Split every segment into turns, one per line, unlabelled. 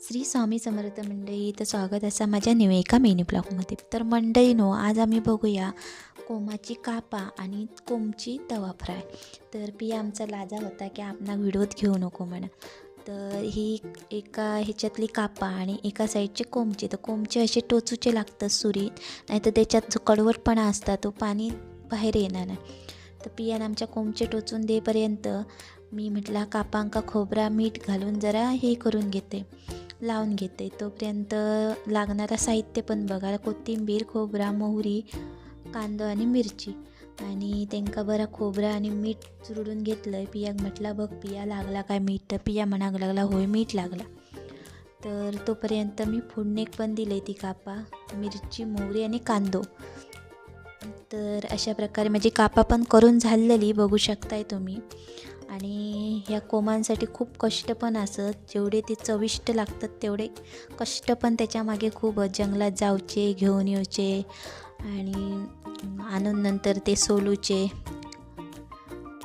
श्री स्वामी समर्थ मंडळी, तर स्वागत असा माझ्या नव्या एका मिनी ब्लॉगमध्ये. तर मंडळीनो, आज आम्ही बघूया कोंबाची कापा आणि कोंबची तवा फ्राय. तर पिया आमचा लाजा होता की आपणा व्हिडिओत घेऊ नको म्हणा. तर ही एका ह्याच्यातली कापा आणि एका साईडचे कोंबचे. तर कोंबचे असे टोचूचे लागतात सुरीत, नाहीतर त्याच्यात जो कडवटपणा असता तो पाणी बाहेर येणार नाही. तर पियानं आमच्या कोंबचे टोचून देपर्यंत मी म्हटलं कापांका खोबरा मीठ घालून जरा हे करून घेते, लावून घेते. तोपर्यंत लागणारा साहित्य पण बघा, कोथिंबीर, खोबरा, मोहरी, कांदा आणि मिरची. आणि त्यांका बरा खोबरा आणि मीठ चुरडून घेतलं आहे. पियाक म्हटलं बघ पिया लागला काय मीठ, तर पिया म्हणाक लागला होय मीठ लागला. तर तोपर्यंत मी फोडणीक पण दिले ती कापा, मिरची, मोहरी आणि कांदो. तर अशा प्रकारे माझी कापा पण करून झालेली बघू शकताय तुम्ही. आणि ह्या कोंबांसाठी खूप कष्ट पण असत, जेवढे ते चविष्ट लागतात तेवढे कष्ट पण त्याच्यामागे खूप. जंगलात जाऊचे, घेऊन येऊचे आणि आणून नंतर ते सोलूचे.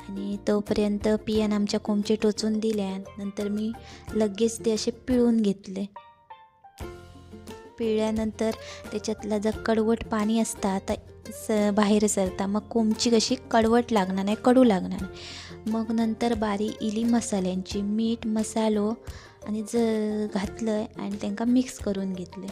आणि तोपर्यंत पियान आमच्या कोंबचे टोचून दिल्या. नंतर मी लगेच ते असे पिळून घेतले. पिळल्यानंतर त्याच्यातला जर कडवट पाणी असता तर बाहेर सरता, मग कोंबची कशी कडवट लागणार नाही, कडू लागणार नाही. मग नंतर बारी इली मसाल्यांची, मीठ, मसालो आणि घातलं आणि त्यांना मिक्स करून घेतले.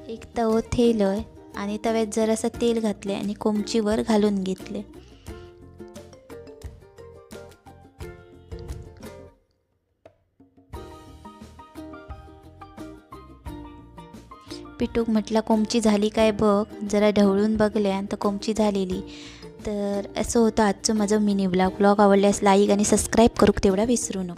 एक तवो ठेवलं आणि तव्यात जरासं तेल घातले आणि कोंबचीवर घालून घेतले. पिटूक म्हटलं कोंबची झाली काय बघ, जरा ढवळून बघल्या तर कोंबची झालेली. तर असं होतं आजचं माझं मिनी ब्लॉग. आवडल्यास लाईक आणि सबस्क्राईब करूक तेवढा विसरू नको.